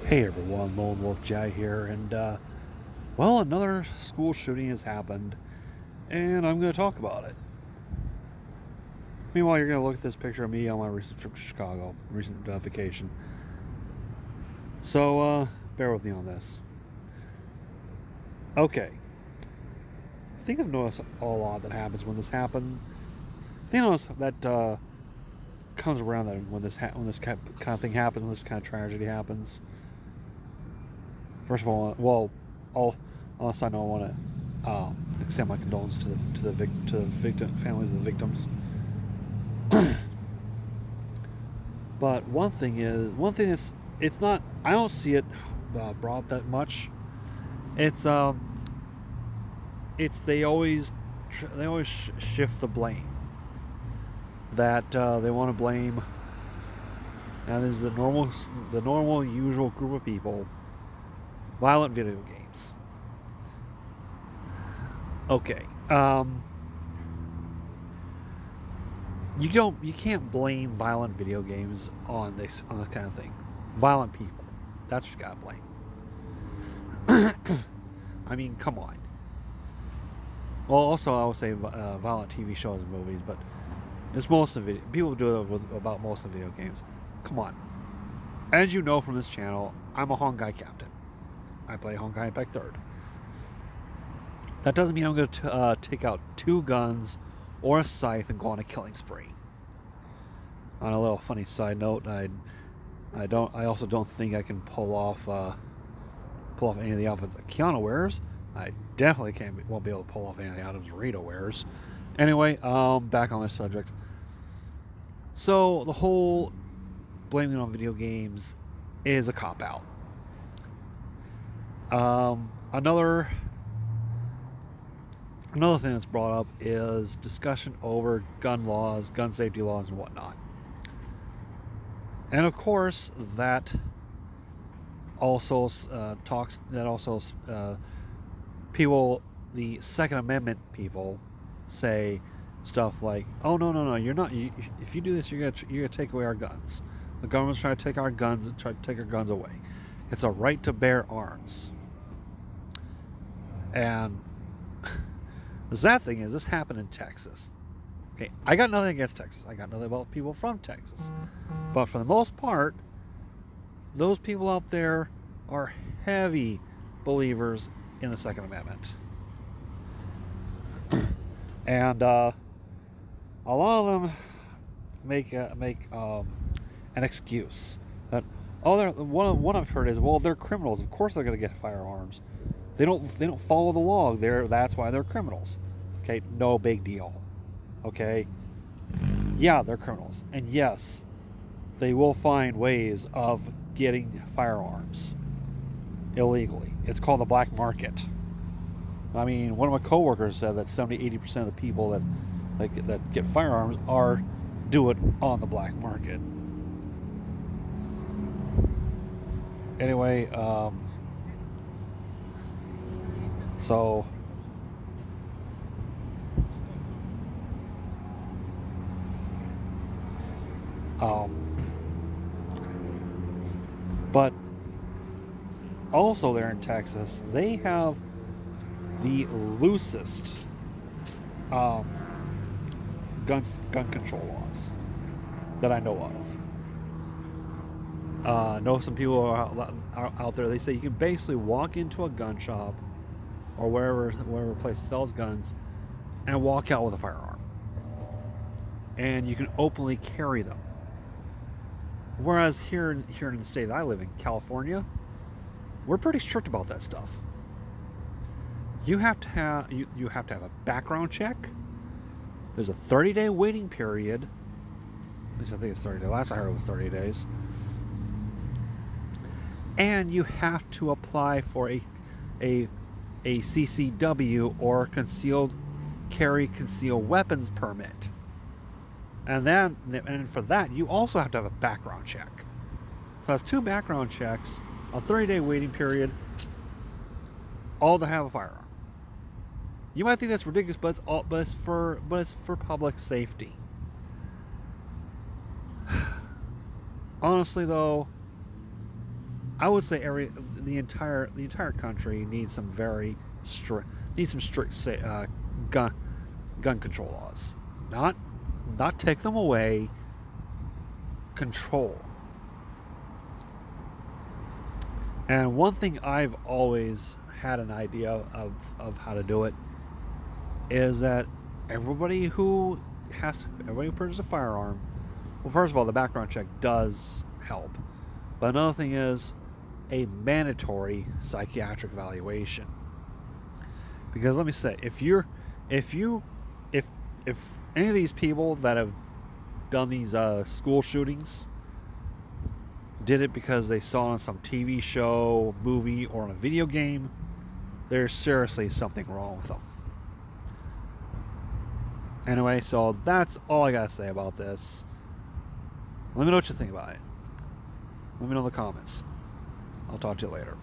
Hey everyone, Lone Wolf Jai here, and well, another school shooting has happened, and I'm going to talk about it. Meanwhile, you're going to look at this picture of me on my recent trip to Chicago, recent vacation. So, bear with me on this. Okay, I think I've noticed a lot that happens when this happens. I think I noticed that comes around that when this kind of thing happens, when this kind of tragedy happens. First of all, well, all on a side note, I want to extend my condolences to the victim families of the victims. But one thing is, it's not. I don't see it brought up that much. It's it's they always shift the blame. That they want to blame. And this is the normal, usual group of people. Violent video games. Okay. You can't blame violent video games on this kind of thing. Violent people. That's what you gotta blame. I mean, come on. Well, also I would say violent TV shows and movies, but it's most of video. People do it about most of video games. Come on. As you know from this channel, I'm a Honkai captain. I play Honkai Impact 3rd. That doesn't mean I'm going to take out two guns or a scythe and go on a killing spree. On a little funny side note, I also don't think I can pull off any of the outfits that Keanu wears. I definitely won't be able to pull off any of the items Rito wears. Anyway, back on this subject. So the whole blaming on video games is a cop out. Another thing that's brought up is discussion over gun laws, gun safety laws, and whatnot. And of course, that also people, the Second Amendment people, say stuff like, "Oh no, you're not. If you do this, you're gonna take away our guns. The government's trying to take our guns and try to take our guns away. It's a right to bear arms." And the sad thing is, this happened in Texas. Okay, I got nothing against Texas. I got nothing about people from Texas. But for the most part, those people out there are heavy believers in the Second Amendment. And a lot of them make an excuse that one I've heard is, well, they're criminals. Of course they're going to get firearms. They don't follow the law. That's why they're criminals. Okay, no big deal. Okay, yeah, they're criminals, and yes, they will find ways of getting firearms illegally. It's called the black market. I mean, one of my coworkers said that 70-80% of the people that get firearms do it on the black market. Anyway, so but also there in Texas, they have the loosest gun control laws that I know of. I know some people are out there. They say you can basically walk into a gun shop or wherever place sells guns and walk out with a firearm, and you can openly carry them. Whereas here in the state that I live in, California, we're pretty strict about that stuff. You have to have a background check. There's a 30-day waiting period. At least I think it's 30 days. Last I heard it was 30 days. And you have to apply for a CCW, or concealed weapons permit. And for that, you also have to have a background check. So that's 2 background checks, a 30-day waiting period, all to have a firearm. You might think that's ridiculous, but it's for public safety. Honestly, though, I would say the entire country needs some very strict gun control laws. Not take them away, control. And one thing I've always had an idea of how to do it is that everybody who purchases a firearm, well, first of all, the background check does help. But another thing is a mandatory psychiatric evaluation. Because let me say, if any of these people that have done these school shootings did it because they saw it on some TV show, movie, or on a video game, there's seriously something wrong with them. Anyway, so that's all I gotta say about this. Let me know what you think about it. Let me know in the comments. I'll talk to you later.